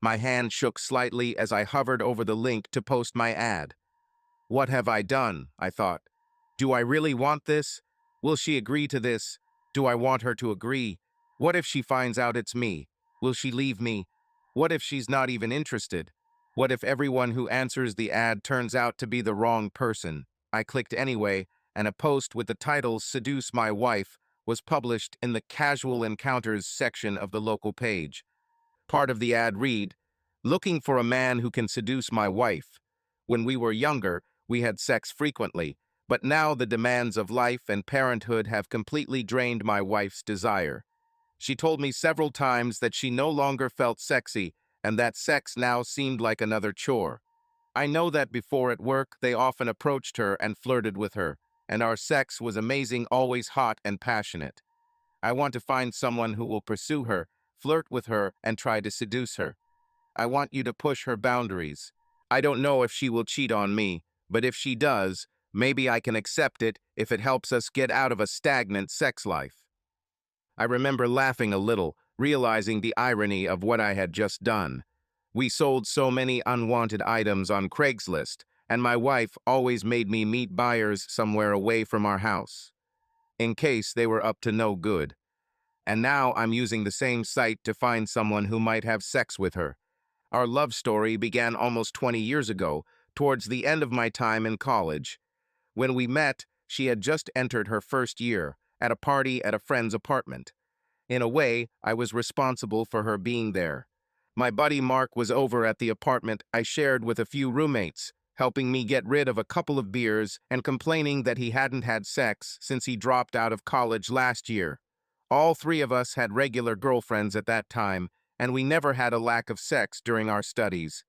My hand shook slightly as I hovered over the link to post my ad. What have I done? I thought. Do I really want this? Will she agree to this? Do I want her to agree? What if she finds out it's me? Will she leave me? What if she's not even interested? What if everyone who answers the ad turns out to be the wrong person? I clicked anyway, and a post with the title "Seduce My Wife" was published in the Casual Encounters section of the local page. Part of the ad read, "Looking for a man who can seduce my wife. When we were younger, we had sex frequently, but now the demands of life and parenthood have completely drained my wife's desire. She told me several times that she no longer felt sexy and that sex now seemed like another chore. I know that before at work, they often approached her and flirted with her, and our sex was amazing, always hot and passionate. I want to find someone who will pursue her, flirt with her, and try to seduce her. I want you to push her boundaries. I don't know if she will cheat on me, but if she does, maybe I can accept it if it helps us get out of a stagnant sex life." I remember laughing a little, realizing the irony of what I had just done. We sold so many unwanted items on Craigslist, and my wife always made me meet buyers somewhere away from our house, in case they were up to no good. And now I'm using the same site to find someone who might have sex with her. Our love story began almost 20 years ago, towards the end of my time in college. When we met, she had just entered her first year, at a party at a friend's apartment. In a way, I was responsible for her being there. My buddy Mark was over at the apartment I shared with a few roommates, helping me get rid of a couple of beers and complaining that he hadn't had sex since he dropped out of college last year. All three of us had regular girlfriends at that time, and we never had a lack of sex during our studies.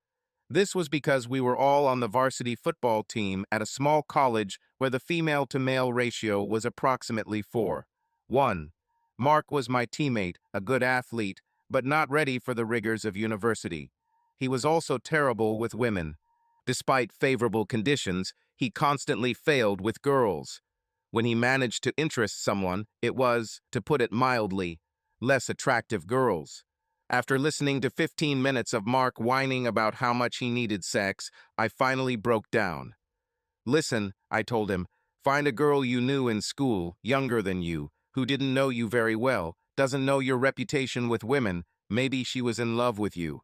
This was because we were all on the varsity football team at a small college where the female-to-male ratio was approximately 4:1. Mark was my teammate, a good athlete, but not ready for the rigors of university. He was also terrible with women. Despite favorable conditions, he constantly failed with girls. When he managed to interest someone, it was, to put it mildly, less attractive girls. After listening to 15 minutes of Mark whining about how much he needed sex, I finally broke down. "Listen," I told him, "find a girl you knew in school, younger than you, who didn't know you very well, doesn't know your reputation with women, maybe she was in love with you.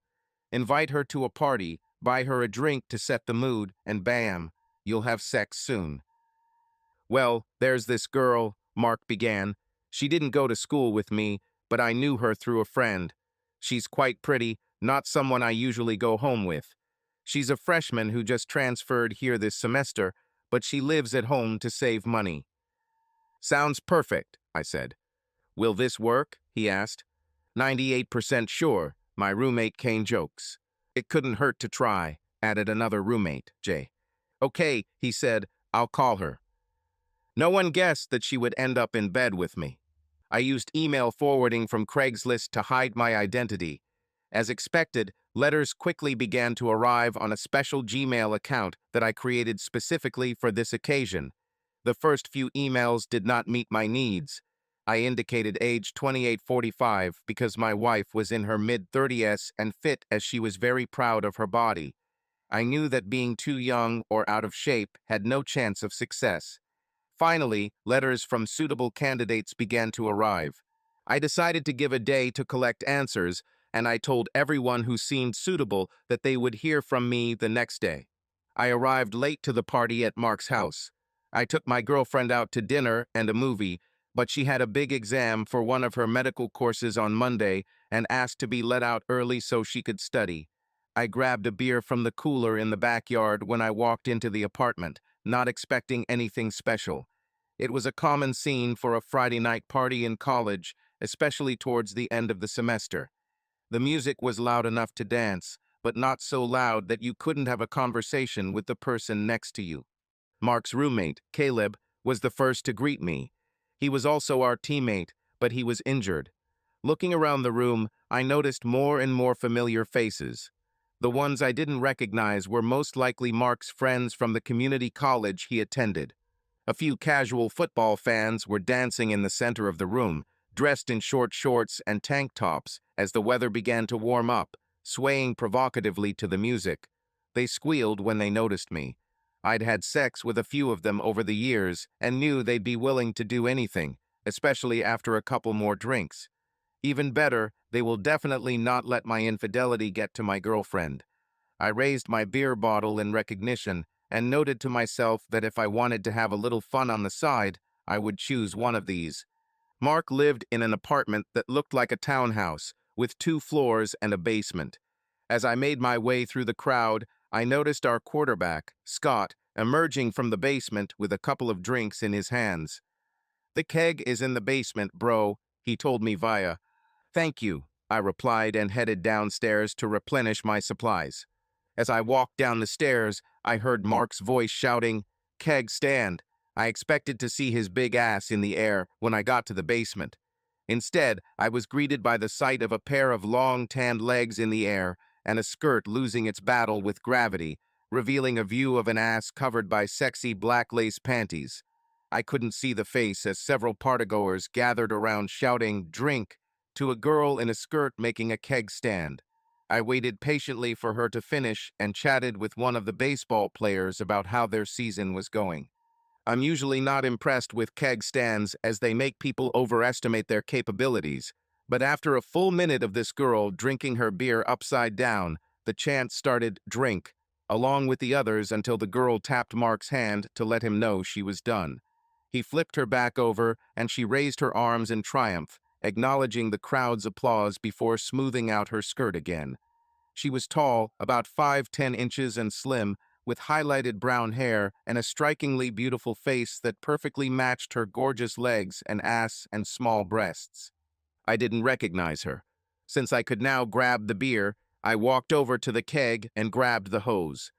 Invite her to a party, buy her a drink to set the mood, and bam, you'll have sex soon." "Well, there's this girl," Mark began. "She didn't go to school with me, but I knew her through a friend. She's quite pretty, not someone I usually go home with. She's a freshman who just transferred here this semester, but she lives at home to save money." "Sounds perfect," I said. "Will this work?" he asked. "98% sure," my roommate Kane jokes. "It couldn't hurt to try," added another roommate, Jay. "Okay," he said, "I'll call her." No one guessed that she would end up in bed with me. I used email forwarding from Craigslist to hide my identity. As expected, letters quickly began to arrive on a special Gmail account that I created specifically for this occasion. The first few emails did not meet my needs. I indicated age 28-45 because my wife was in her mid-30s and fit as she was very proud of her body. I knew that being too young or out of shape had no chance of success. Finally, letters from suitable candidates began to arrive. I decided to give a day to collect answers, and I told everyone who seemed suitable that they would hear from me the next day. I arrived late to the party at Mark's house. I took my girlfriend out to dinner and a movie, but she had a big exam for one of her medical courses on Monday and asked to be let out early so she could study. I grabbed a beer from the cooler in the backyard when I walked into the apartment, not expecting anything special. It was a common scene for a Friday night party in college, especially towards the end of the semester. The music was loud enough to dance, but not so loud that you couldn't have a conversation with the person next to you. Mark's roommate, Caleb, was the first to greet me. He was also our teammate, but he was injured. Looking around the room, I noticed more and more familiar faces. The ones I didn't recognize were most likely Mark's friends from the community college he attended. A few casual football fans were dancing in the center of the room, dressed in short shorts and tank tops as the weather began to warm up, swaying provocatively to the music. They squealed when they noticed me. I'd had sex with a few of them over the years and knew they'd be willing to do anything, especially after a couple more drinks. Even better, they will definitely not let my infidelity get to my girlfriend. I raised my beer bottle in recognition and noted to myself that if I wanted to have a little fun on the side, I would choose one of these. Mark lived in an apartment that looked like a townhouse, with 2 floors and a basement. As I made my way through the crowd, I noticed our quarterback, Scott, emerging from the basement with a couple of drinks in his hands. "The keg is in the basement, bro," he told me via. "Thank you," I replied and headed downstairs to replenish my supplies. As I walked down the stairs, I heard Mark's voice shouting, "Keg stand." I expected to see his big ass in the air when I got to the basement. Instead, I was greeted by the sight of a pair of long, tanned legs in the air and a skirt losing its battle with gravity, revealing a view of an ass covered by sexy black lace panties. I couldn't see the face as several partygoers gathered around shouting, "Drink," to a girl in a skirt making a keg stand. I waited patiently for her to finish and chatted with one of the baseball players about how their season was going. I'm usually not impressed with keg stands as they make people overestimate their capabilities, but after a full minute of this girl drinking her beer upside down, the chant started "drink," along with the others until the girl tapped Mark's hand to let him know she was done. He flipped her back over and she raised her arms in triumph, acknowledging the crowd's applause before smoothing out her skirt again. She was tall, about 5'10" and slim, with highlighted brown hair and a strikingly beautiful face that perfectly matched her gorgeous legs and ass and small breasts. I didn't recognize her. Since I could now grab the beer, I walked over to the keg and grabbed the hose.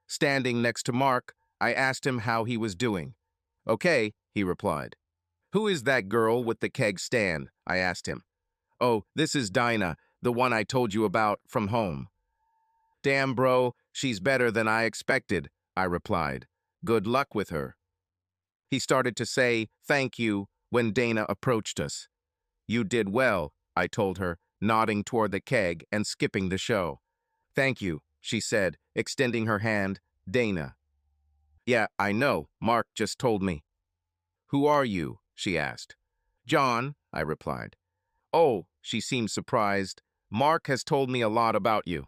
Standing next to Mark, I asked him how he was doing. "Okay," he replied. "Who is that girl with the keg stand?" I asked him. "Oh, this is Dinah, the one I told you about from home." "Damn, bro, she's better than I expected," I replied. "Good luck with her." He started to say, "Thank you," when Dana approached us. "You did well," I told her, nodding toward the keg and skipping the show. "Thank you," she said, extending her hand. "Dana." "Yeah, I know, Mark just told me." "Who are you?" she asked. "John," I replied. "Oh," she seemed surprised. "Mark has told me a lot about you."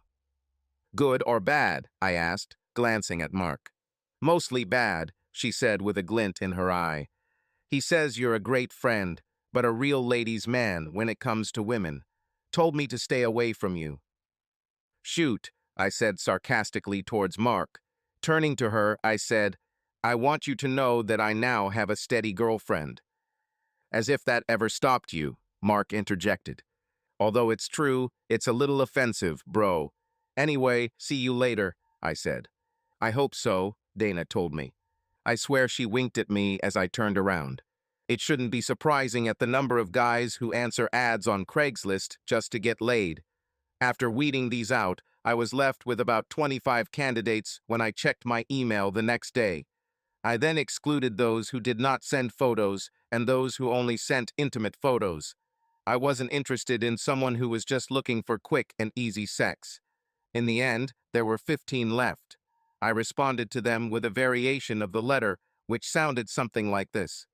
"Good or bad?" I asked, glancing at Mark. "Mostly bad," she said with a glint in her eye. "He says you're a great friend, but a real ladies' man when it comes to women. Told me to stay away from you." "Shoot," I said sarcastically towards Mark. Turning to her, I said, "I want you to know that I now have a steady girlfriend." "As if that ever stopped you," Mark interjected. "Although it's true, it's a little offensive, bro. Anyway, see you later," I said. "I hope so," Dana told me. I swear she winked at me as I turned around. It shouldn't be surprising at the number of guys who answer ads on Craigslist just to get laid. After weeding these out, I was left with about 25 candidates when I checked my email the next day. I then excluded those who did not send photos and those who only sent intimate photos. I wasn't interested in someone who was just looking for quick and easy sex. In the end, there were 15 left. I responded to them with a variation of the letter, which sounded something like this.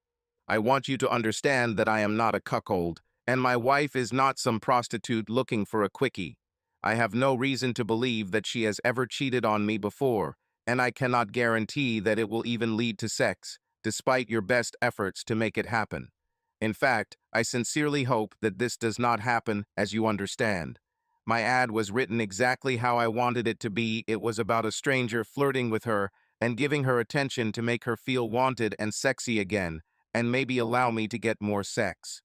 "I want you to understand that I am not a cuckold, and my wife is not some prostitute looking for a quickie. I have no reason to believe that she has ever cheated on me before, and I cannot guarantee that it will even lead to sex, despite your best efforts to make it happen. In fact, I sincerely hope that this does not happen, as you understand." My ad was written exactly how I wanted it to be. It was about a stranger flirting with her and giving her attention to make her feel wanted and sexy again, and maybe allow me to get more sex.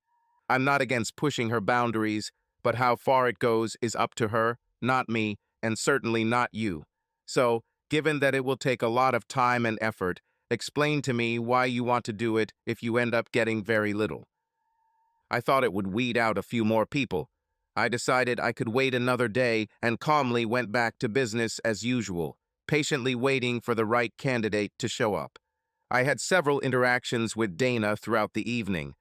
I'm not against pushing her boundaries, but how far it goes is up to her, not me, and certainly not you. So, given that it will take a lot of time and effort, explain to me why you want to do it if you end up getting very little. I thought it would weed out a few more people. I decided I could wait another day and calmly went back to business as usual, patiently waiting for the right candidate to show up. I had several interactions with Dana throughout the evening.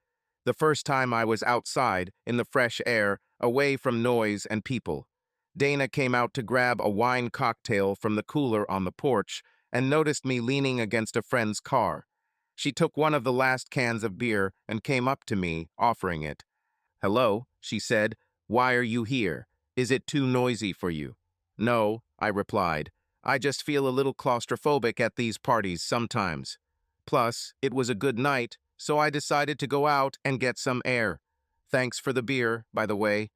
The first time I was outside, in the fresh air, away from noise and people. Dana came out to grab a wine cocktail from the cooler on the porch and noticed me leaning against a friend's car. She took one of the last cans of beer and came up to me, offering it. "Hello," she said. "Why are you here? Is it too noisy for you?" "No," I replied. "I just feel a little claustrophobic at these parties sometimes. Plus, it was a good night, so I decided to go out and get some air. Thanks for the beer, by the way."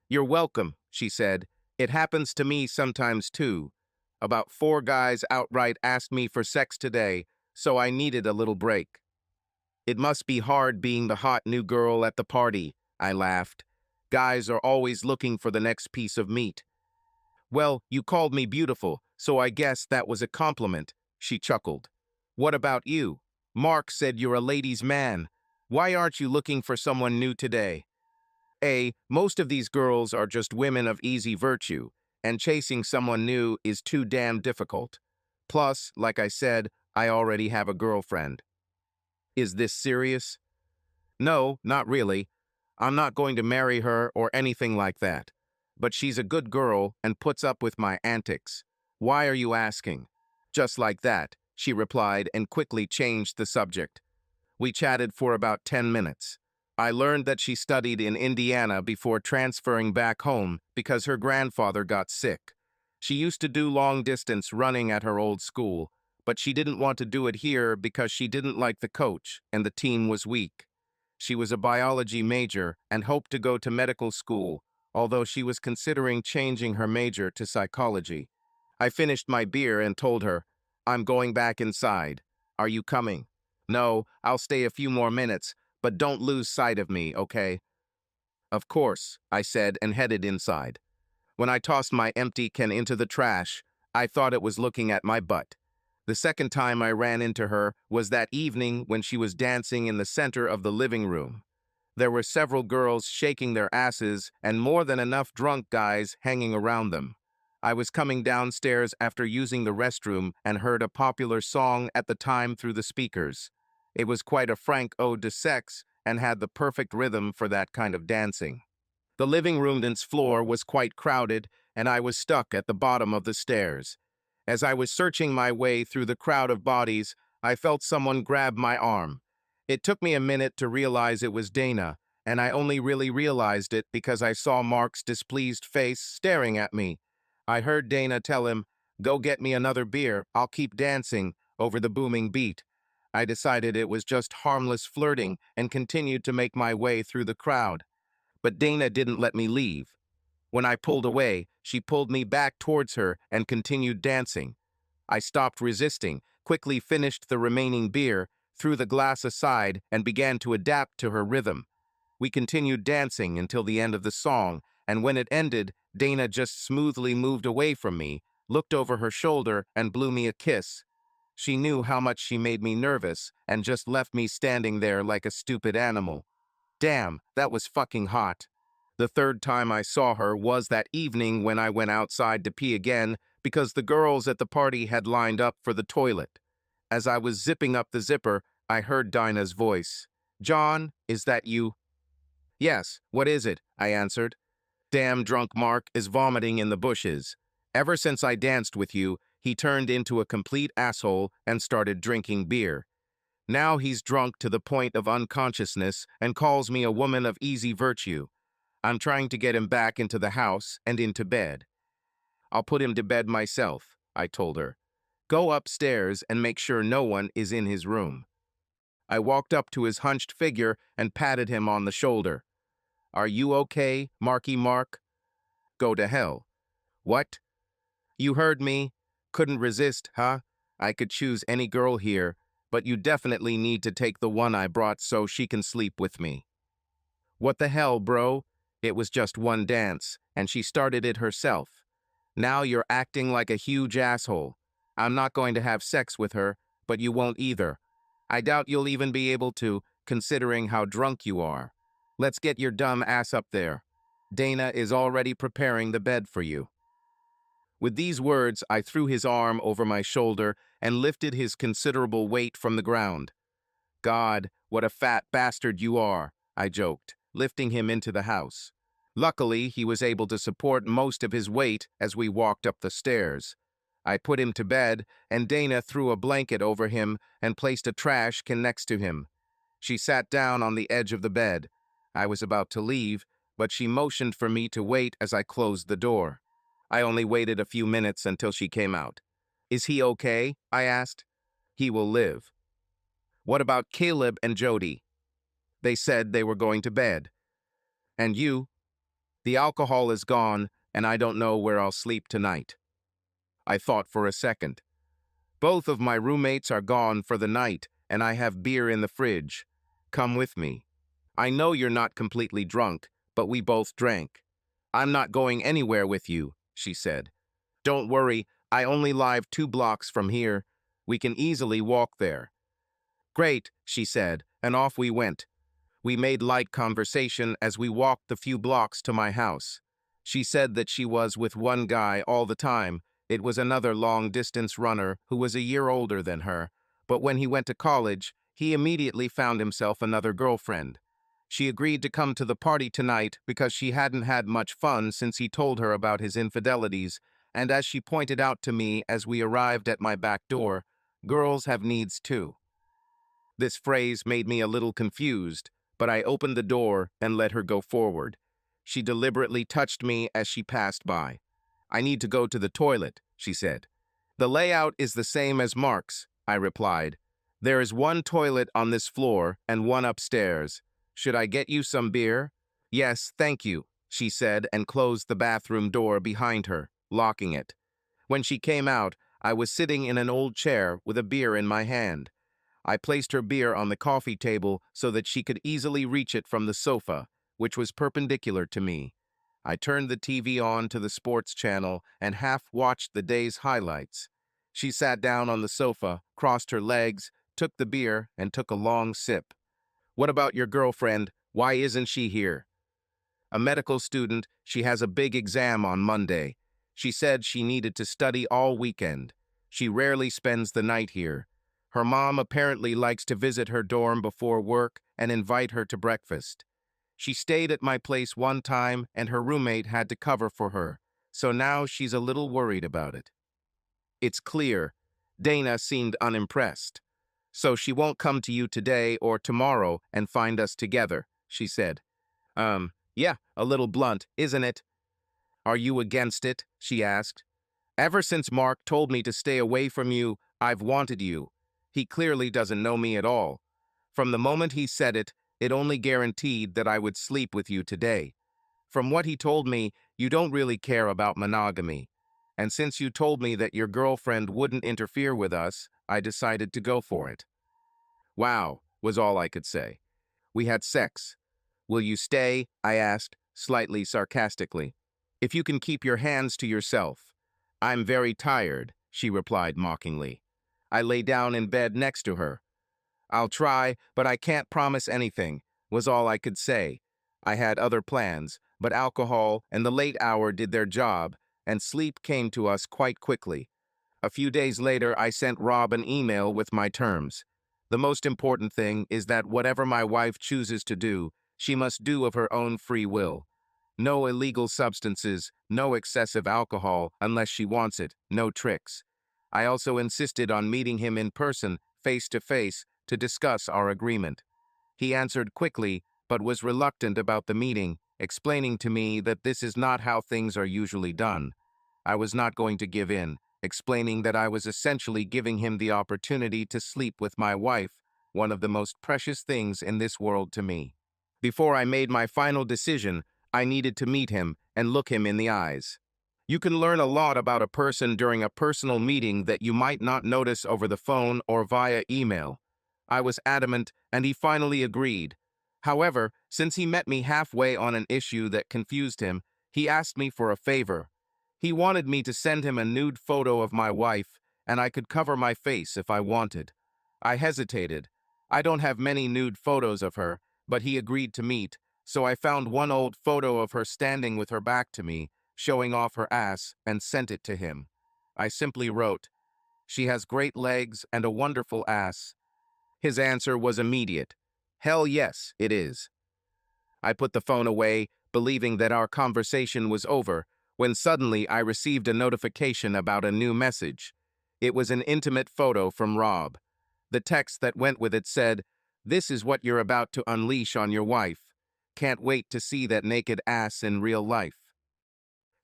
"You're welcome," she said. "It happens to me sometimes too. About 4 guys outright asked me for sex today, so I needed a little break." "It must be hard being the hot new girl at the party," I laughed. "Guys are always looking for the next piece of meat." "Well, you called me beautiful, so I guess that was a compliment," she chuckled. "What about you? Mark said you're a ladies' man. Why aren't you looking for someone new today?" Most of these girls are just women of easy virtue, and chasing someone new is too damn difficult. Plus, like I said, I already have a girlfriend." "Is this serious?" "No, not really. I'm not going to marry her or anything like that. But she's a good girl and puts up with my antics. Why are you asking?" "Just like that," she replied and quickly changed the subject. We chatted for about 10 minutes. I learned that she studied in Indiana before transferring back home because her grandfather got sick. She used to do long-distance running at her old school, but she didn't want to do it here because she didn't like the coach and the team was weak. She was a biology major and hoped to go to medical school, although she was considering changing her major to psychology. I finished my beer and told her, "I'm going back inside. Are you coming?" "No, I'll stay a few more minutes, but don't lose sight of me, okay?" "Of course," I said and headed inside. When I tossed my empty can into the trash, I thought it was looking at my butt. The second time I ran into her was that evening when she was dancing in the center of the living room. There were several girls shaking their asses and more than enough drunk guys hanging around them. I was coming downstairs after using the restroom and heard a popular song at the time through the speakers. It was quite a frank ode to sex and had the perfect rhythm for that kind of dancing. The living room's floor was quite crowded, and I was stuck at the bottom of the stairs. As I was searching my way through the crowd of bodies, I felt someone grab my arm. It took me a minute to realize it was Dana, and I only really realized it because I saw Mark's displeased face staring at me. I heard Dana tell him, "Go get me another beer, I'll keep dancing," over the booming beat. I decided it was just harmless flirting and continued to make my way through the crowd. But Dana didn't let me leave. When I pulled away, she pulled me back towards her and continued dancing. I stopped resisting, quickly finished the remaining beer, threw the glass aside, and began to adapt to her rhythm. We continued dancing until the end of the song, and when it ended, Dana just smoothly moved away from me, looked over her shoulder, and blew me a kiss. She knew how much she made me nervous and just left me standing there like a stupid animal. Damn, that was fucking hot. The third time I saw her was that evening when I went outside to pee again because the girls at the party had lined up for the toilet. As I was zipping up the zipper, I heard Dinah's voice. "John, is that you?" "Yes, what is it?" I answered. "Damn drunk Mark is vomiting in the bushes. Ever since I danced with you, he turned into a complete asshole and started drinking beer. Now he's drunk to the point of unconsciousness and calls me a woman of easy virtue. I'm trying to get him back into the house and into bed." "I'll put him to bed myself," I told her. "Go upstairs and make sure no one is in his room." I walked up to his hunched figure and patted him on the shoulder. "Are you okay, Marky Mark?" "Go to hell." "What?" "You heard me. Couldn't resist, huh? I could choose any girl here, but you definitely need to take the one I brought so she can sleep with me." "What the hell, bro? It was just one dance, and she started it herself. Now you're acting like a huge asshole. I'm not going to have sex with her, but you won't either. I doubt you'll even be able to, considering how drunk you are. Let's get your dumb ass up there. Dana is already preparing the bed for you." With these words, I threw his arm over my shoulder and lifted his considerable weight from the ground. "God, what a fat bastard you are," I joked, lifting him into the house. Luckily, he was able to support most of his weight as we walked up the stairs. I put him to bed, and Dana threw a blanket over him and placed a trash can next to him. She sat down on the edge of the bed. I was about to leave, but she motioned for me to wait as I closed the door. I only waited a few minutes until she came out. "Is he okay?" I asked. "He will live." "What about Caleb and Jody?" "They said they were going to bed." "And you?" "The alcohol is gone, and I don't know where I'll sleep tonight." I thought for a second. "Both of my roommates are gone for the night, and I have beer in the fridge. Come with me. I know you're not completely drunk, but we both drank." "I'm not going anywhere with you," she said. "Don't worry, I only live 2 blocks from here. We can easily walk there." "Great," she said, and off we went. We made light conversation as we walked the few blocks to my house. She said that she was with one guy all the time. It was another long-distance runner who was a year older than her, but when he went to college, he immediately found himself another girlfriend. She agreed to come to the party tonight because she hadn't had much fun since he told her about his infidelities, and as she pointed out to me as we arrived at my back door, girls have needs too. This phrase made me a little confused, but I opened the door and let her go forward. She deliberately touched me as she passed by. "I need to go to the toilet," she said. "The layout is the same as Mark's," I replied. "There is one toilet on this floor and one upstairs. Should I get you some beer?" "Yes, thank you," she said and closed the bathroom door behind her, locking it. When she came out, I was sitting in an old chair with a beer in my hand. I placed her beer on the coffee table so that she could easily reach it from the sofa, which was perpendicular to me. I turned the TV on to the sports channel and half-watched the day's highlights. She sat down on the sofa, crossed her legs, took the beer, and took a long sip. "What about your girlfriend? Why isn't she here?" "A medical student. She has a big exam on Monday. She said she needed to study all weekend. She rarely spends the night here. Her mom apparently likes to visit her dorm before work and invite her to breakfast. She stayed at my place one time and her roommate had to cover for her, so now she's a little worried about it." It's clear. Dana seemed unimpressed. "So she won't come to you today or tomorrow and find us together," she said. Yeah, a little blunt, isn't it?" "Are you against it?" she asked. "Ever since Mark told me to stay away from you, I've wanted you. He clearly doesn't know me at all. From the moment he said it, it only guaranteed that I would sleep with you today. From what he told me, you don't really care about monogamy. And since you told me that your girlfriend wouldn't interfere with us, I decided to go for it." "Wow," was all I could say. "We had sex. Will you stay?" I asked, slightly sarcastically. "If you can keep your hands to yourself." "I'm very tired," she replied mockingly. I lay down in bed next to her. "I'll try, but I can't promise anything," was all I could say. I had other plans, but alcohol and the late hour did their job, and sleep came to us quite quickly. A few days later, I sent Rob an email with my terms. The most important thing is that whatever my wife chooses to do, she must do of her own free will. No illegal substances, no excessive alcohol unless she wants it, no tricks. I also insisted on meeting him in person, face to face, to discuss our agreement. He answered quickly, but was reluctant about the meeting, explaining to me that this is not how things are usually done. I was not going to give in, explaining that I was essentially giving him the opportunity to sleep with my wife, one of the most precious things in this world to me. Before I made my final decision, I needed to meet him and look him in the eyes. You can learn a lot about a person during a personal meeting that you might not notice over the phone or via email. I was adamant, and he finally agreed. However, since he met me halfway on an issue that confused him, he asked me for a favor. He wanted me to send him a nude photo of my wife, and I could cover my face if I wanted. I hesitated. I don't have many nude photos of her, but he agreed to meet, so I found one old photo of her standing with her back to me, showing off her ass, and sent it to him. I simply wrote, "She has great legs and a wonderful ass." His answer was immediate. "Hell yes, it is." I put the phone away, believing that our conversation was over, when suddenly I received a notification about a new message. It was an intimate photo from Rob. The text that went with it said, "This is what you're about to unleash on your wife. Can't wait to see that naked ass in real life."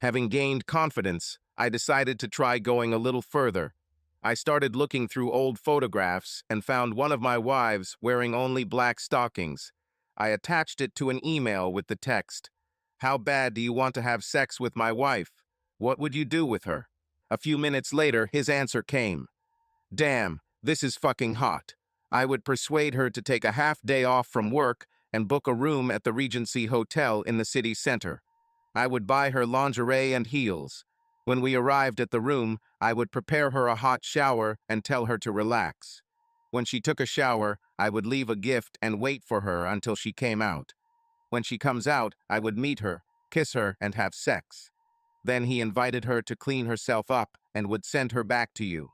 Having gained confidence, I decided to try going a little further. I started looking through old photographs and found one of my wives wearing only black stockings. I attached it to an email with the text, "How bad do you want to have sex with my wife? What would you do with her?" A few minutes later, his answer came. "Damn, this is fucking hot. I would persuade her to take a half day off from work and book a room at the Regency Hotel in the city center. I would buy her lingerie and heels. When we arrived at the room, I would prepare her a hot shower and tell her to relax. When she took a shower, I would leave a gift and wait for her until she came out. When she comes out, I would meet her, kiss her, and have sex. Then he invited her to clean herself up and would send her back to you.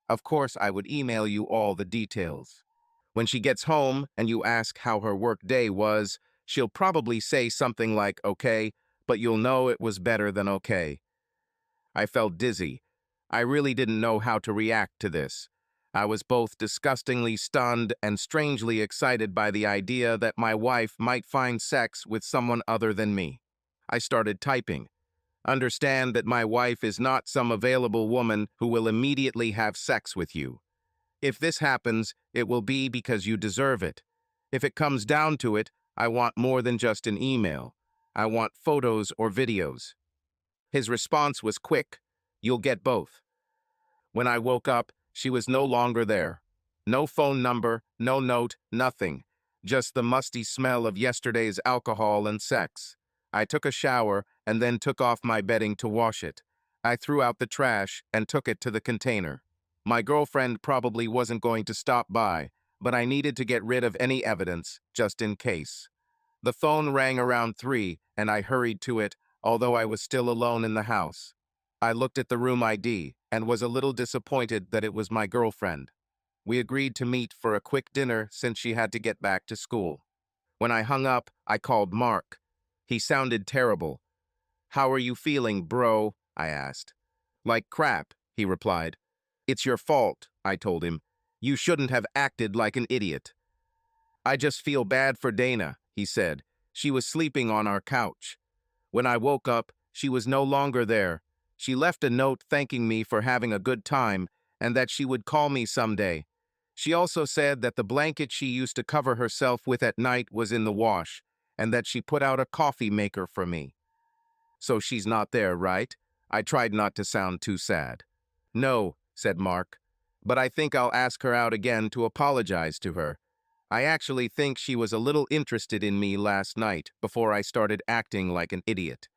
Of course, I would email you all the details. When she gets home and you ask how her work day was, she'll probably say something like, okay, but you'll know it was better than okay." I felt dizzy. I really didn't know how to react to this. I was both disgustingly stunned and strangely excited by the idea that my wife might find sex with someone other than me. I started typing. "Understand that my wife is not some available woman who will immediately have sex with you. If this happens, it will be because you deserve it. If it comes down to it, I want more than just an email. I want photos or videos." His response was quick. "You'll get both." When I woke up, she was no longer there. No phone number, no note, nothing. Just the musty smell of yesterday's alcohol and sex. I took a shower and then took off my bedding to wash it. I threw out the trash and took it to the container. My girlfriend probably wasn't going to stop by, but I needed to get rid of any evidence, just in case. The phone rang around 3, and I hurried to it, although I was still alone in the house. I looked at the room ID and was a little disappointed that it was my girlfriend. We agreed to meet for a quick dinner since she had to get back to school. When I hung up, I called Mark. He sounded terrible. "How are you feeling, bro?" I asked. "Like crap," he replied. "It's your fault," I told him. "You shouldn't have acted like an idiot." "I just feel bad for Dana," he said. "She was sleeping on our couch. When I woke up, she was no longer there. She left a note thanking me for having a good time and that she would call me someday. She also said that the blanket she used to cover herself with at night was in the wash and that she put out a coffee maker for me." "So she's not there, right?" I tried not to sound too sad. "No," said Mark, "but I think I'll ask her out again to apologize to her. I actually think she was a little interested in me last night before I started acting like an idiot."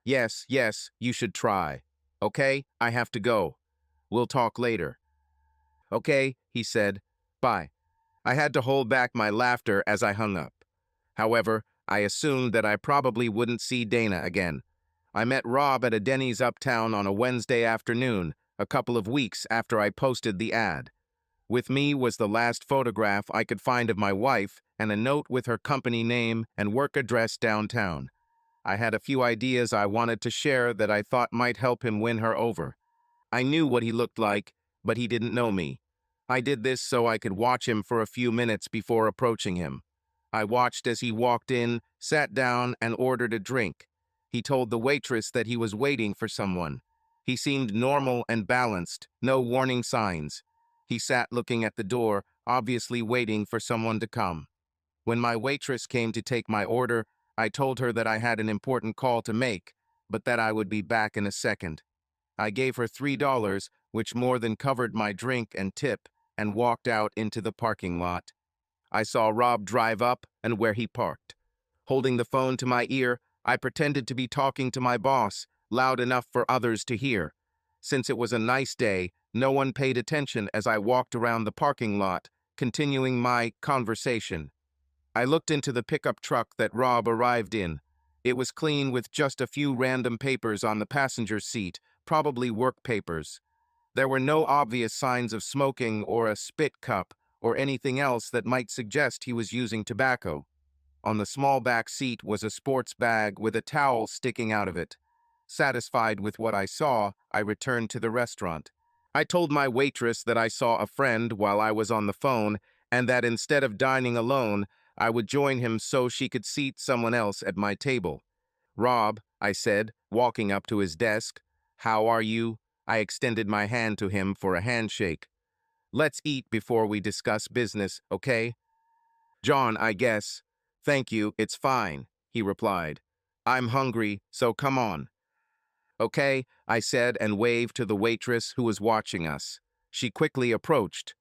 Yes, you should try. Okay, I have to go. We'll talk later." "Okay," he said. "Bye." I had to hold back my laughter as I hung up. However, I assumed that I probably wouldn't see Dana again. I met Rob at a Denny's uptown on a Wednesday afternoon, a couple of weeks after I posted the ad. With me was the last photograph I could find of my wife and a note with her company name and work address downtown. I had a few ideas I wanted to share that I thought might help him win her over. I knew what he looked like, but he didn't know me. I did this so I could watch him for a few minutes before approaching him. I watched as he walked in, sat down, and ordered a drink. He told the waitress that he was waiting for someone. He seemed normal and balanced, no warning signs. He sat looking at the door, obviously waiting for someone to come. When my waitress came to take my order, I told her that I had an important call to make, but that I would be back in a second. I gave her $3, which more than covered my drink and tip, and walked out into the parking lot. I saw Rob drive up and where he parked. Holding the phone to my ear, I pretended to be talking to my boss, loud enough for others to hear. Since it was a nice day, no one paid attention as I walked around the parking lot, continuing my conversation. I looked into the pickup truck that Rob arrived in. It was clean with just a few random papers on the passenger seat, probably work papers. There were no obvious signs of smoking or a spit cup or anything else that might suggest he was using tobacco. On the small back seat was a sports bag with a towel sticking out of it. Satisfied with what I saw, I returned to the restaurant. I told my waitress that I saw a friend while I was on the phone and that instead of dining alone, I would join him so she could seat someone else at my table. "Rob," I said, walking up to his desk. "How are you?" I extended my hand to him for a handshake. "Let's eat before we discuss business, okay?" "John, I guess." "Thank you, it's fine," he replied. "I'm hungry, so come on." "Okay," I said and waved to the waitress who was watching us. She quickly approached.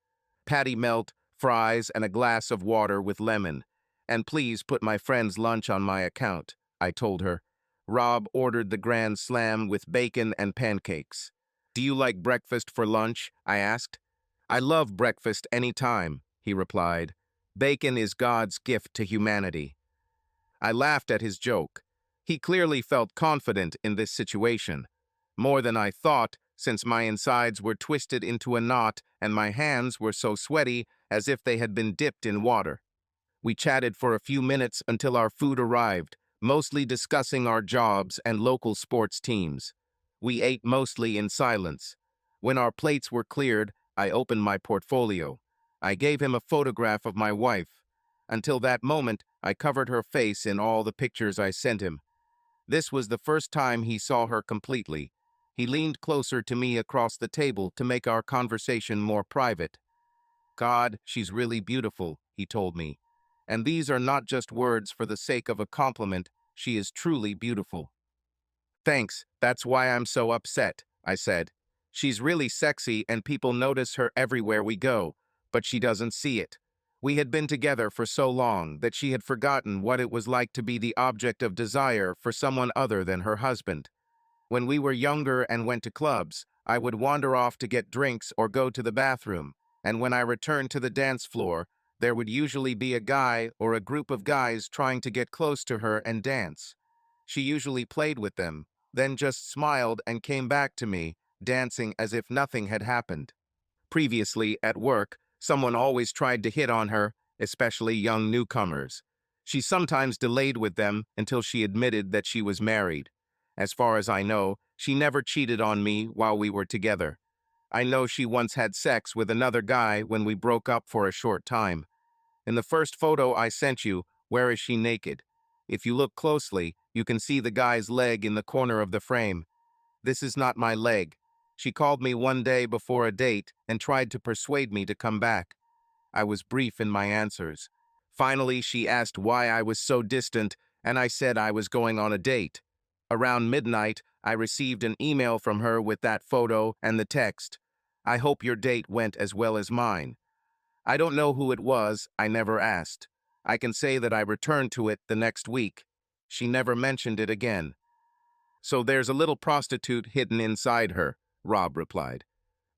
"Patty melt, fries, and a glass of water with lemon. And please put my friend's lunch on my account," I told her. Rob ordered the Grand Slam with bacon and pancakes. "Do you like breakfast for lunch?" I asked. "I love breakfast any time," he replied. "Bacon is God's gift to humanity." I laughed at his joke. He clearly felt confident in this situation. More than I thought, since my insides were twisted into a knot and my hands were so sweaty as if they had been dipped in water. We chatted for a few minutes until our food arrived, mostly discussing our jobs and local sports teams. We ate mostly in silence. When our plates were cleared, I opened my portfolio. I gave him a photograph of my wife. Until that moment, I covered her face in all the pictures I sent him. This was the first time he saw her completely. He leaned closer to me across the table to make our conversation more private. "God, she's really beautiful," he told me. "And these are not just words for the sake of a compliment. She is truly beautiful." "Thanks, that's why I'm so upset," I said. "She's really sexy and people notice her everywhere we go, but she doesn't see it." We had been together for so long that she had forgotten what it was like to be the object of desire for someone other than her husband. When we were younger and went to clubs, I would wander off to get drinks or go to the bathroom, and when I returned to the dance floor, there would usually be a guy or a group of guys trying to get close to her and dance. She usually played with them, then just smiled and came back to me, dancing as if nothing had happened. Previously, at work, someone always tried to hit on her, especially young newcomers. She sometimes delayed with them until she admitted that she was married. As far as I know, she never cheated on me while we were together. I know she once had sex with another guy when we broke up for a short time. In the first photo I sent you, where is she naked? If you look closely, you can see the guy's leg in the corner of the frame. This is not my leg. She called me one day before a date and tried to persuade me to come back. I was brief in my answers. Finally, she asked why I was so distant, and I said I was going on a date. Around midnight, I received an email from her with that photo and the text, "I hope your date went as well as mine." I don't know who it was, I never asked. I can say that I returned to it the next week. She never mentioned it again. "So there's a little prostitute hidden inside her," Rob replied.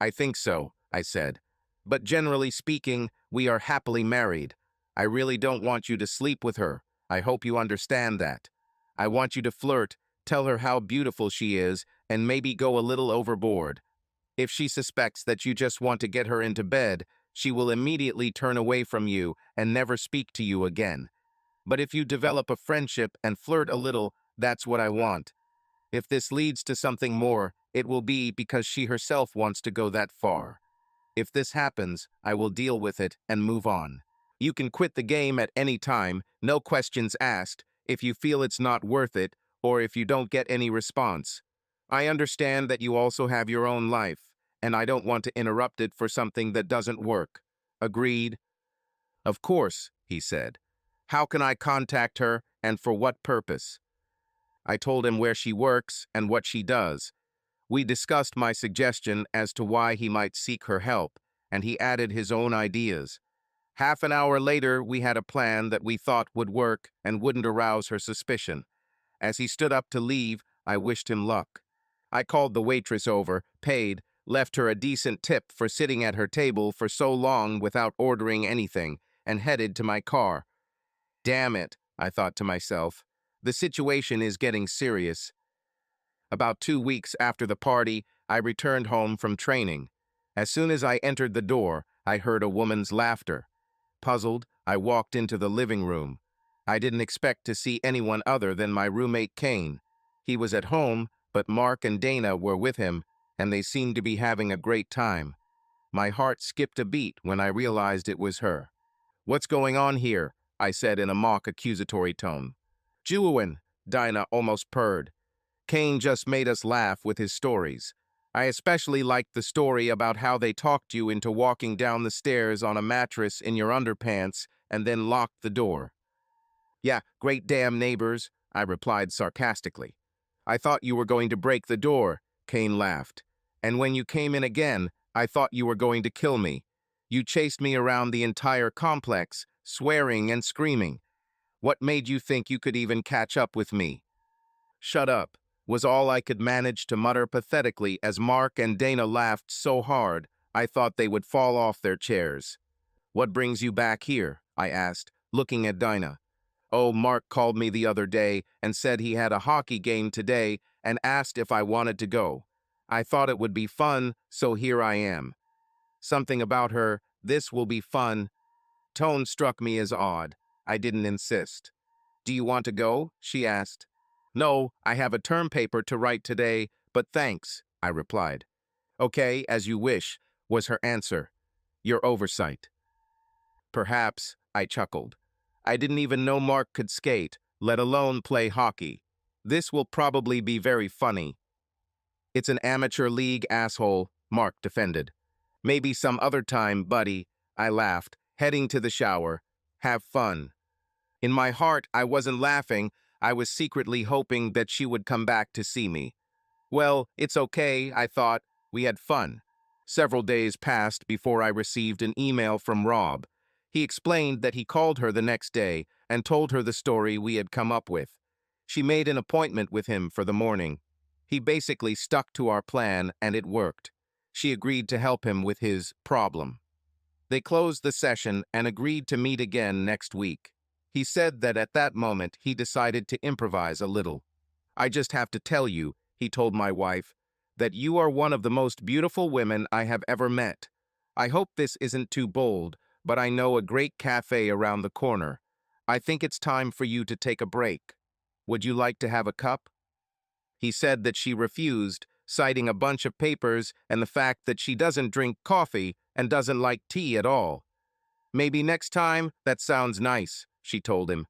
"I think so," I said. "But generally speaking, we are happily married. I really don't want you to sleep with her. I hope you understand that. I want you to flirt, tell her how beautiful she is, and maybe go a little overboard. If she suspects that you just want to get her into bed, she will immediately turn away from you and never speak to you again. But if you develop a friendship and flirt a little, that's what I want. If this leads to something more, it will be because she herself wants to go that far. If this happens, I will deal with it and move on. You can quit the game at any time, no questions asked, if you feel it's not worth it, or if you don't get any response. I understand that you also have your own life, and I don't want to interrupt it for something that doesn't work. Agreed?" "Of course," he said. "How can I contact her, and for what purpose?" I told him where she works and what she does. We discussed my suggestion as to why he might seek her help, and he added his own ideas. Half an hour later, we had a plan that we thought would work and wouldn't arouse her suspicion. As he stood up to leave, I wished him luck. I called the waitress over, paid, left her a decent tip for sitting at her table for so long without ordering anything, and headed to my car. Damn it, I thought to myself. The situation is getting serious. About 2 weeks after the party, I returned home from training. As soon as I entered the door, I heard a woman's laughter. Puzzled, I walked into the living room. I didn't expect to see anyone other than my roommate Kane. He was at home, but Mark and Dana were with him, and they seemed to be having a great time. My heart skipped a beat when I realized it was her. "What's going on here?" I said in a mock accusatory tone. "Juwin," Dinah almost purred. "Kane just made us laugh with his stories. I especially liked the story about how they talked you into walking down the stairs on a mattress in your underpants and then locked the door." "Yeah, great damn neighbors," I replied sarcastically. "I thought you were going to break the door," Kane laughed. "And when you came in again, I thought you were going to kill me. You chased me around the entire complex, swearing and screaming. What made you think you could even catch up with me?" "Shut up," was all I could manage to mutter pathetically as Mark and Dana laughed so hard I thought they would fall off their chairs. "What brings you back here?" I asked, looking at Dinah. "Oh, Mark called me the other day and said he had a hockey game today and asked if I wanted to go. I thought it would be fun, so here I am." Something about her, "this will be fun," tone struck me as odd. I didn't insist. "Do you want to go?" she asked. "No, I have a term paper to write today, but thanks," I replied. "Okay, as you wish," was her answer. "Your oversight." "Perhaps," I chuckled. "I didn't even know Mark could skate, let alone play hockey. This will probably be very funny." "It's an amateur league, asshole," Mark defended. "Maybe some other time, buddy," I laughed, heading to the shower. "Have fun." In my heart, I wasn't laughing. I was secretly hoping that she would come back to see me. Well, it's okay, I thought. We had fun. Several days passed before I received an email from Rob. He explained that he called her the next day and told her the story we had come up with. She made an appointment with him for the morning. He basically stuck to our plan, and it worked. She agreed to help him with his problem. They closed the session and agreed to meet again next week. He said that at that moment he decided to improvise a little. "I just have to tell you," he told my wife, "that you are one of the most beautiful women I have ever met. I hope this isn't too bold, but I know a great cafe around the corner. I think it's time for you to take a break. Would you like to have a cup?" He said that she refused, citing a bunch of papers and the fact that she doesn't drink coffee and doesn't like tea at all. "Maybe next time, that sounds nice," she told him.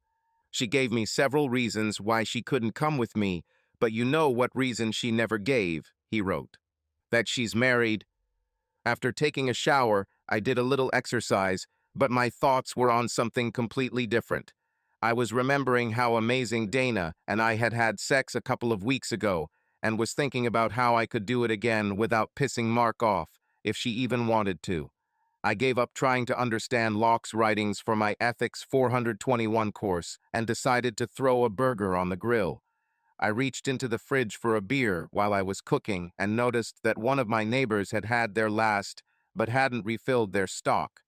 She gave me several reasons why she couldn't come with me, but you know what reason she never gave, he wrote. "That she's married." After taking a shower, I did a little exercise, but my thoughts were on something completely different. I was remembering how amazing Dana and I had had sex a couple of weeks ago, and was thinking about how I could do it again without pissing Mark off, if she even wanted to. I gave up trying to understand Locke's writings for my Ethics 421 course and decided to throw a burger on the grill. I reached into the fridge for a beer while I was cooking and noticed that one of my neighbors had had their last but hadn't refilled their stock.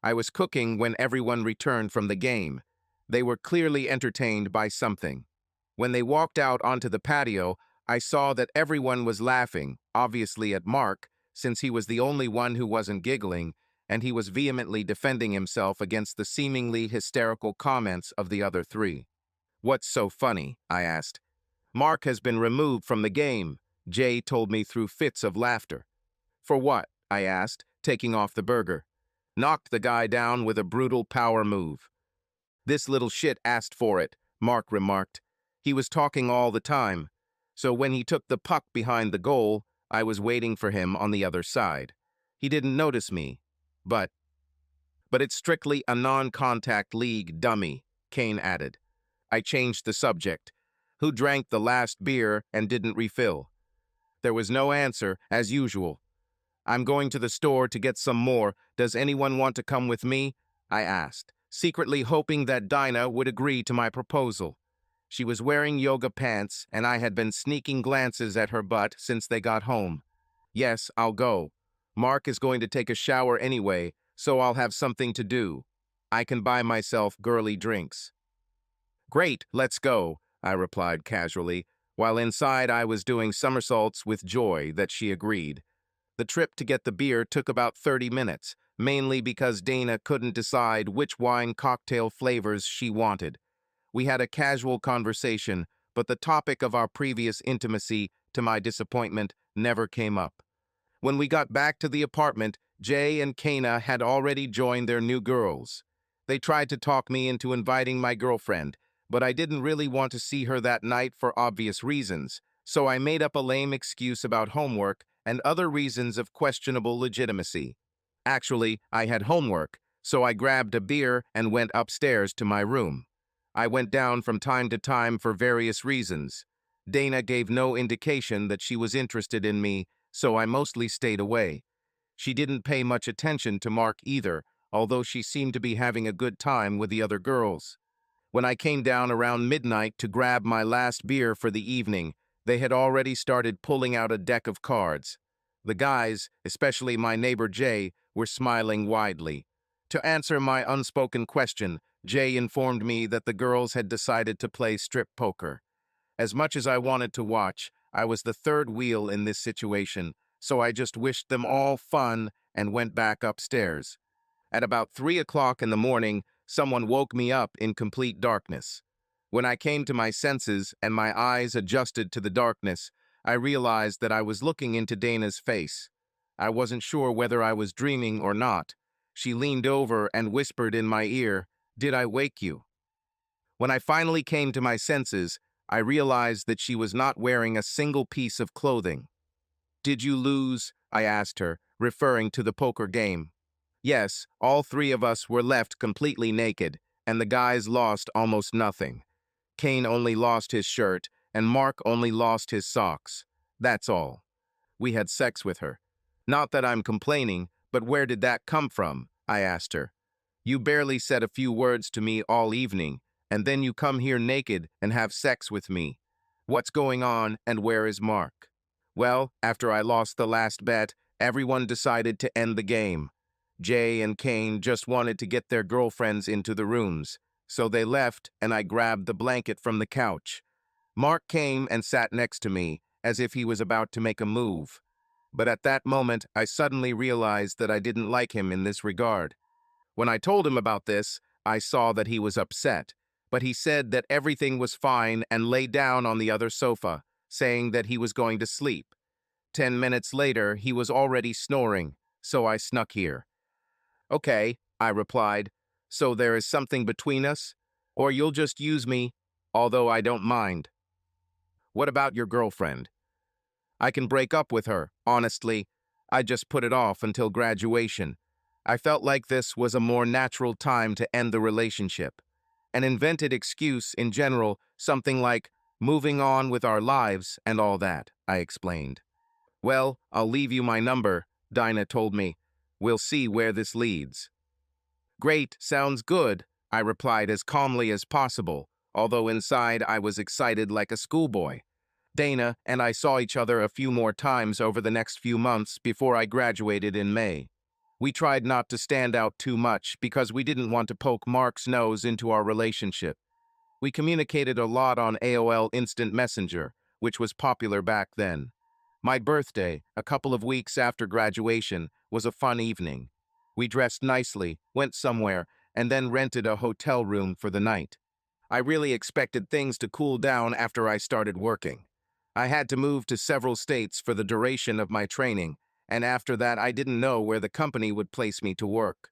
I was cooking when everyone returned from the game. They were clearly entertained by something. When they walked out onto the patio, I saw that everyone was laughing, obviously at Mark, since he was the only one who wasn't giggling, and he was vehemently defending himself against the seemingly hysterical comments of the other three. "What's so funny?" I asked. "Mark has been removed from the game," Jay told me through fits of laughter. "For what?" I asked, taking off the burger. "Knocked the guy down with a brutal power move." "This little shit asked for it," Mark remarked. "He was talking all the time. So when he took the puck behind the goal, I was waiting for him on the other side. He didn't notice me. But it's strictly a non-contact league, dummy," Kane added. I changed the subject. "Who drank the last beer and didn't refill?" There was no answer, as usual. "I'm going to the store to get some more. Does anyone want to come with me?" I asked, secretly hoping that Dinah would agree to my proposal. She was wearing yoga pants, and I had been sneaking glances at her butt since they got home. "Yes, I'll go. Mark is going to take a shower anyway, so I'll have something to do. I can buy myself girly drinks." "Great, let's go," I replied casually, while inside I was doing somersaults with joy that she agreed. The trip to get the beer took about 30 minutes, mainly because Dana couldn't decide which wine cocktail flavors she wanted. We had a casual conversation, but the topic of our previous intimacy, to my disappointment, never came up. When we got back to the apartment, Jay and Kana had already joined their new girls. They tried to talk me into inviting my girlfriend, but I didn't really want to see her that night for obvious reasons, so I made up a lame excuse about homework and other reasons of questionable legitimacy. Actually, I had homework, so I grabbed a beer and went upstairs to my room. I went down from time to time for various reasons. Dana gave no indication that she was interested in me, so I mostly stayed away. She didn't pay much attention to Mark either, although she seemed to be having a good time with the other girls. When I came down around midnight to grab my last beer for the evening, they had already started pulling out a deck of cards. The guys, especially my neighbor Jay, were smiling widely. To answer my unspoken question, Jay informed me that the girls had decided to play strip poker. As much as I wanted to watch, I was the third wheel in this situation, so I just wished them all fun and went back upstairs. At about 3 o'clock in the morning, someone woke me up in complete darkness. When I came to my senses and my eyes adjusted to the darkness, I realized that I was looking into Dana's face. I wasn't sure whether I was dreaming or not. She leaned over and whispered in my ear, "Did I wake you?" When I finally came to my senses, I realized that she was not wearing a single piece of clothing. "Did you lose?" I asked her, referring to the poker game. Yes, all three of us were left completely naked, and the guys lost almost nothing. Kane only lost his shirt, and Mark only lost his socks. That's all. We had sex with her. Not that I'm complaining, but where did that come from? I asked her. You barely said a few words to me all evening, and then you come here naked and have sex with me. What's going on, and where is Mark? Well, after I lost the last bet, everyone decided to end the game. Jay and Kane just wanted to get their girlfriends into the rooms, so they left and I grabbed the blanket from the couch. Mark came and sat next to me, as if he was about to make a move. But at that moment, I suddenly realized that I didn't like him in this regard. When I told him about this, I saw that he was upset, but he said that everything was fine and lay down on the other sofa, saying that he was going to sleep. 10 minutes later, he was already snoring, so I snuck here. Okay, I replied, so there is something between us? Or you'll just use me, although I don't mind. What about your girlfriend? I can break up with her, honestly. I just put it off until graduation. I felt like this was a more natural time to end the relationship. An invented excuse in general, something like moving on with our lives and all that, I explained. Well, I'll leave you my number, Dinah told me. We'll see where this leads. Great, sounds good, I replied as calmly as possible, although inside I was excited like a schoolboy. Dana and I saw each other a few more times over the next few months before I graduated in May. We tried not to stand out too much because we didn't want to poke Mark's nose into our relationship. We communicated a lot on AOL Instant Messenger, which was popular back then. My birthday, a couple of weeks after graduation, was a fun evening. We dressed nicely, went somewhere, and then rented a hotel room for the night. I really expected things to cool down after I started working. I had to move to several states for the duration of my training, and after that I didn't know where the company would place me to work.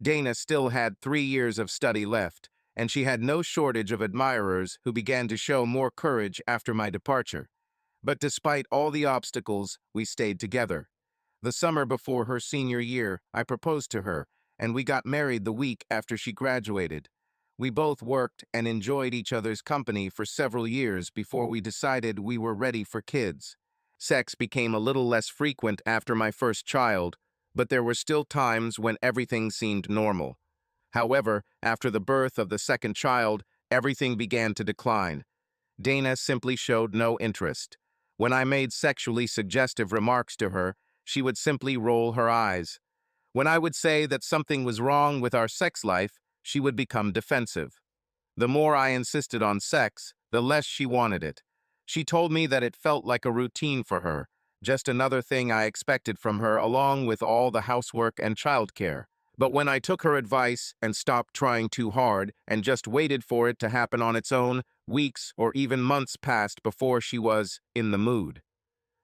Dana still had 3 years of study left, and she had no shortage of admirers who began to show more courage after my departure. But despite all the obstacles, we stayed together. The summer before her senior year, I proposed to her, and we got married the week after she graduated. We both worked and enjoyed each other's company for several years before we decided we were ready for kids. Sex became a little less frequent after my first child, but there were still times when everything seemed normal. However, after the birth of the second child, everything began to decline. Dana simply showed no interest. When I made sexually suggestive remarks to her, she would simply roll her eyes. When I would say that something was wrong with our sex life, she would become defensive. The more I insisted on sex, the less she wanted it. She told me that it felt like a routine for her, just another thing I expected from her along with all the housework and childcare. But when I took her advice and stopped trying too hard and just waited for it to happen on its own, weeks or even months passed before she was in the mood.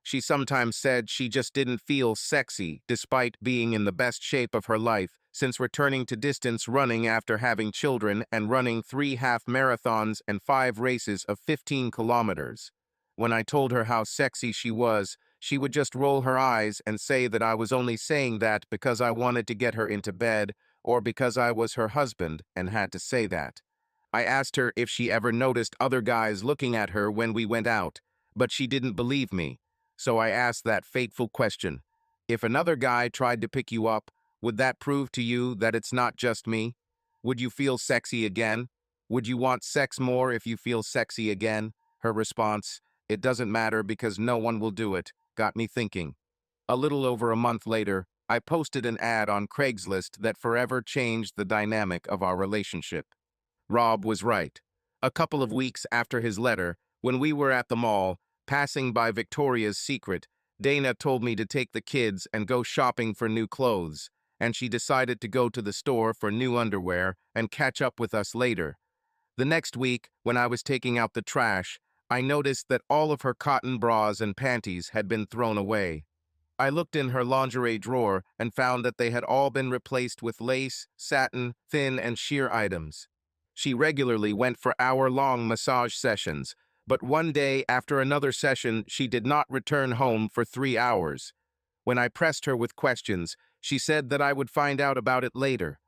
She sometimes said she just didn't feel sexy despite being in the best shape of her life since returning to distance running after having children and running 3 half marathons and 5 races of 15 kilometers. When I told her how sexy she was, she would just roll her eyes and say that I was only saying that because I wanted to get her into bed or because I was her husband and had to say that. I asked her if she ever noticed other guys looking at her when we went out, but she didn't believe me. So I asked that fateful question. If another guy tried to pick you up, would that prove to you that it's not just me? Would you feel sexy again? Would you want sex more if you feel sexy again? Her response, it doesn't matter because no one will do it, got me thinking. A little over a month later, I posted an ad on Craigslist that forever changed the dynamic of our relationship. Rob was right. A couple of weeks after his letter, when we were at the mall, passing by Victoria's Secret, Dana told me to take the kids and go shopping for new clothes, and she decided to go to the store for new underwear and catch up with us later. The next week, when I was taking out the trash, I noticed that all of her cotton bras and panties had been thrown away. I looked in her lingerie drawer and found that they had all been replaced with lace, satin, thin, and sheer items. She regularly went for hour-long massage sessions, but one day after another session, she did not return home for 3 hours. When I pressed her with questions, she said that I would find out about it later.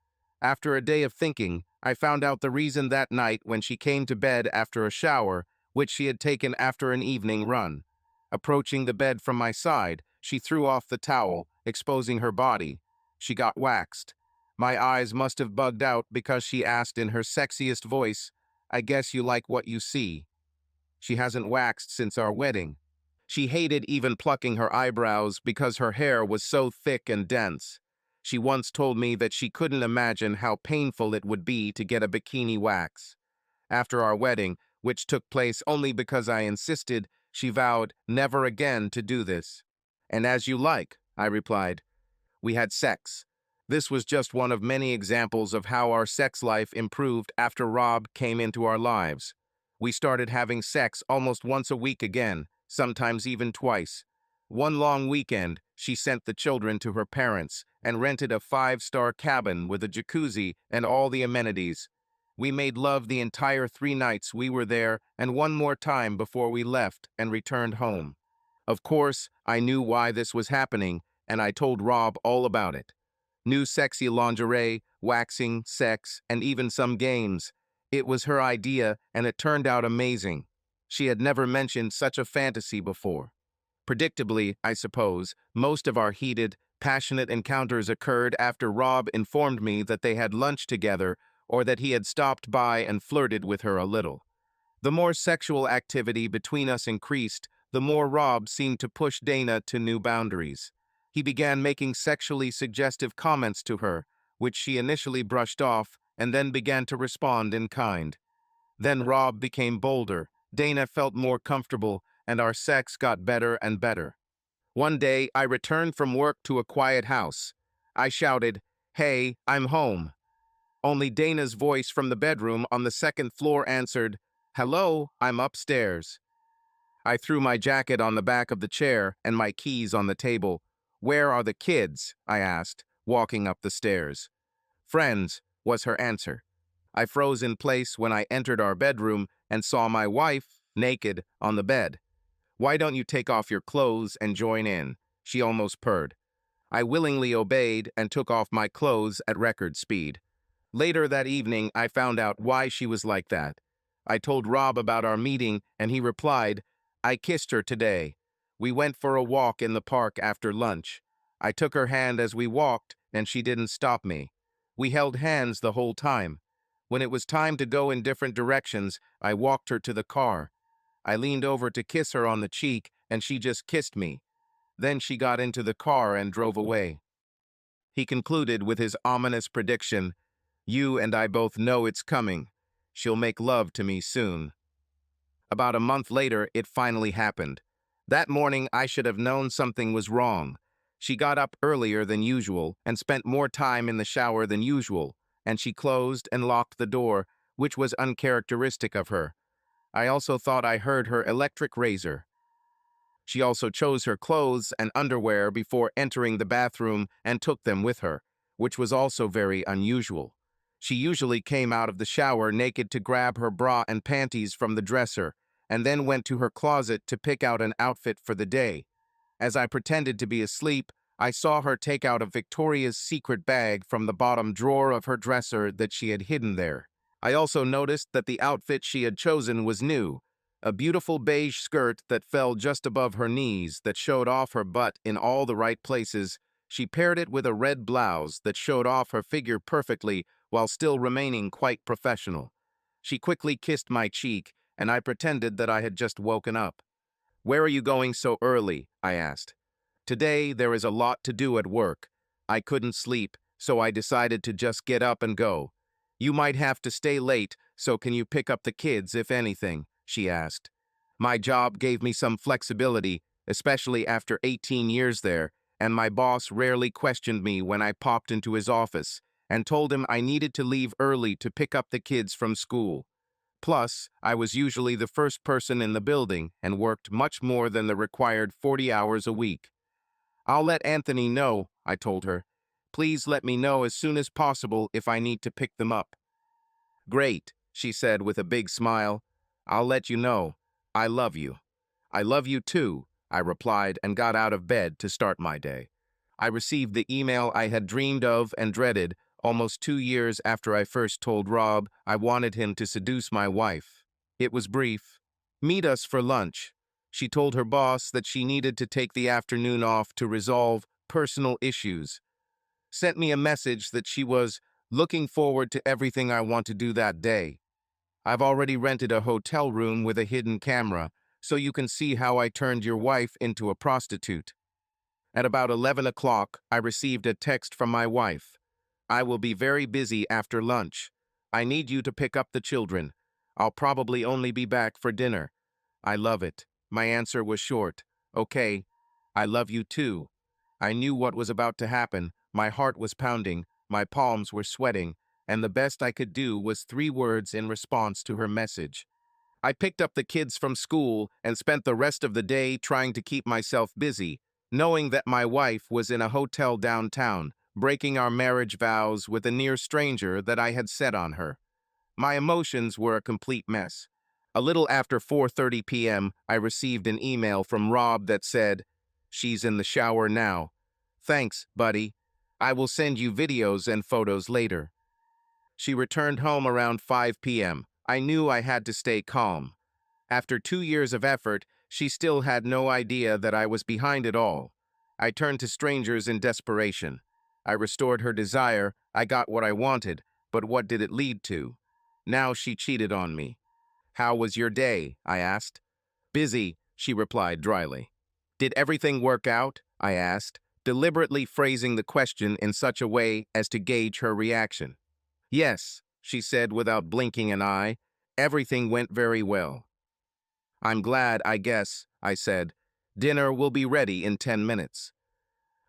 After a day of thinking, I found out the reason that night when she came to bed after a shower, which she had taken after an evening run. Approaching the bed from my side, she threw off the towel, exposing her body. She got waxed. My eyes must have bugged out because she asked in her sexiest voice, "I guess you like what you see." She hasn't waxed since our wedding. She hated even plucking her eyebrows because her hair was so thick and dense. She once told me that she couldn't imagine how painful it would be to get a bikini wax. After our wedding, which took place only because I insisted, she vowed never again to do this. "And as you like," I replied. We had sex. This was just one of many examples of how our sex life improved after Rob came into our lives. We started having sex almost once a week again, sometimes even twice. One long weekend, she sent the children to her parents and rented a 5-star cabin with a jacuzzi and all the amenities. We made love the entire 3 nights we were there and one more time before we left and returned home. Of course, I knew why this was happening, and I told Rob all about it. New sexy lingerie, waxing, sex, and even some games. It was her idea, and it turned out amazing. She had never mentioned such a fantasy before. Predictably, I suppose, most of our heated, passionate encounters occurred after Rob informed me that they had lunch together or that he had stopped by and flirted with her a little. The more sexual activity between us increased, the more Rob seemed to push Dana to new boundaries. He began making sexually suggestive comments to her, which she initially brushed off and then began to respond in kind. Then Rob became bolder, Dana felt more comfortable, and our sex got better and better. One day, I returned from work to a quiet house. I shouted, "Hey, I'm home." Only Dana's voice from the bedroom on the second floor answered, "Hello, I'm upstairs." I threw my jacket on the back of the chair and my keys on the table. "Where are the kids?" I asked, walking up the stairs. "Friends," was her answer. I froze in place when I entered our bedroom and saw my wife, naked, on the bed. "Why don't you take off your clothes and join in?" she almost purred. I willingly obeyed and took off my clothes at record speed. Later that evening, I found out why she was like that. I told Rob about our meeting, and he replied, "I kissed her today. We went for a walk in the park after lunch. I took her hand as we walked, and she didn't stop me. We held hands the whole time. When it was time to go in different directions, I walked her to the car. I leaned over to kiss her on the cheek, and she just kissed me. Then she got into the car and drove away." He concluded with his ominous prediction, "You and I both know it's coming. She'll make love to me soon." About a month later, it finally happened. That morning, I should have known something was wrong. She got up earlier than usual and spent more time in the shower than usual, and she closed and locked the door, which was uncharacteristic of her. I also thought I heard her electric razor. She also chose her clothes and underwear before entering the bathroom and took them with her, which was also very unusual. She usually came out of the shower naked to grab her bra and panties from the dresser, and then went to her closet to pick out an outfit for the day. As I pretended to be asleep, I saw her take out a Victoria's Secret bag from the bottom drawer of her dresser that she had hidden there. I also noticed that the outfit she had chosen was new, a beautiful beige skirt that fell just above her knees that showed off her butt in all the right places. She paired it with a red blouse that showed off her figure perfectly while still remaining quite professional. She quickly kissed my cheek, and I pretended that I had just woken up. "Where are you going so early?" I asked. "Today there is a lot to do at work. I couldn't sleep, so I decided to just get up and go. You might have to stay late, so can you pick up the kids if anything?" she asked. My job gave me some flexibility, especially after 18 years there, and my boss rarely questioned me when I popped into his office and told him I needed to leave early to pick up the kids from school. Plus, I was usually the first person in the building and worked much more than the required 40 hours a week. "I'll let Anthony know," I told her. "Please let me know as soon as possible if I need to pick them up." "Great," she said with a big smile. "I'll let you know. I love you." "I love you too," I replied and got out of bed to start my day. I received the email I had dreamed of and dreaded almost 2 years after I first told Rob I wanted him to seduce my wife. It was brief. "Meet us for lunch." She told her boss that she needed to take the afternoon off to resolve personal issues. Sent me a message that she was looking forward to everything I want to do that day. "I've already rented a hotel room with a hidden camera, so you can see how I turned your wife into a prostitute." At about 11 o'clock, I received a text from my wife. "I will be very busy after lunch. I need you to pick up the children. I'll probably only be back for dinner." "I love it." My answer was short. "Okay, I love you too." I knew what was about to happen. My heart was pounding, my palms were sweating, and the best I could do was 3 words in response to her message. I picked up the kids from school and spent the rest of the day trying to keep myself busy, knowing that my wife was in a hotel downtown, breaking our marriage vows with a near stranger that I had set on her. My emotions were a complete mess. A little after 4:30 p.m., I received an email from Rob that said, "She's in the shower now. Thanks, buddy. I will send you videos and photos later." She returned home around 5 p.m. I knew I had to stay calm. After 2 years of effort, she still had no idea that I was behind it all. I turned to strangers in desperation. I restored her desire, I got what I wanted, but what did it lead to? Now she cheated on me. "How was your day?" I asked. "Busy," she replied dryly. "Did everything work out?" I asked, deliberately phrasing the question in such a way as to gauge her reaction. "Yes," she said without blinking an eye. "Everything went very well." "I'm glad, I guess," I said. "Dinner will be ready in 10 minutes.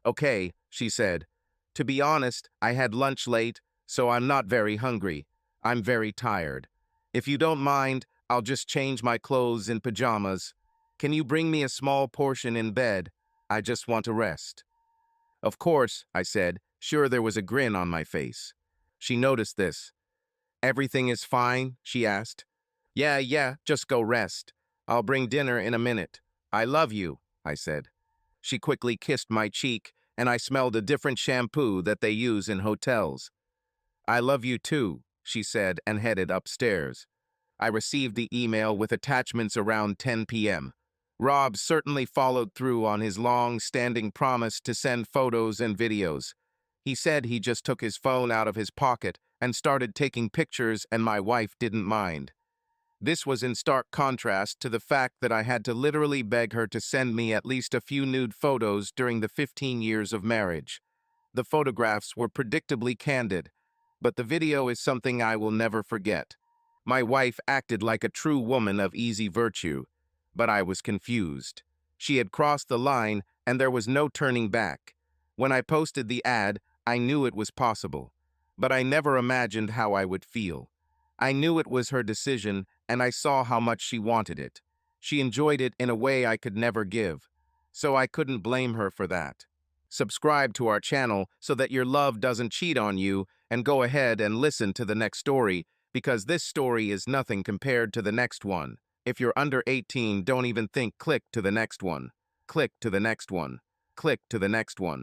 "Okay," she said. "To be honest, I had lunch late, so I'm not very hungry. I'm very tired. If you don't mind, I'll just change my clothes in pajamas. Can you bring me a small portion in bed? I just want to rest." "Of course," I said, sure there was a grin on my face. She noticed this. "Everything is fine?" she asked. Yeah, just go rest. I'll bring dinner in a minute." "I love you," I said. She quickly kissed my cheek, and I smelled a different shampoo that they use in hotels. "I love you too," she said and headed upstairs. I received the email with attachments around 10 p.m. Rob certainly followed through on his long-standing promise to send photos and videos. He said he just took his phone out of his pocket and started taking pictures, and my wife didn't mind. This was in stark contrast to the fact that I had to literally beg her to send me at least a few nude photos during the 15 years of marriage. The photographs were predictably candid, but the video is something I will never forget. My wife acted like a true woman of easy virtue, but I was confused. She had crossed the line, and there was no turning back. When I posted the ad, I knew it was possible. But I never imagined how I would feel. I knew it was her decision, and I saw how much she wanted it. She enjoyed it in a way I could never give. So I couldn't blame her for that. Subscribe to our channel so that your love doesn't cheat on you, and go ahead and listen to the next story, because this story is nothing compared to the next one. If you're under 18, don't even think. Click to the next one. Click to the next one. Click to the next one.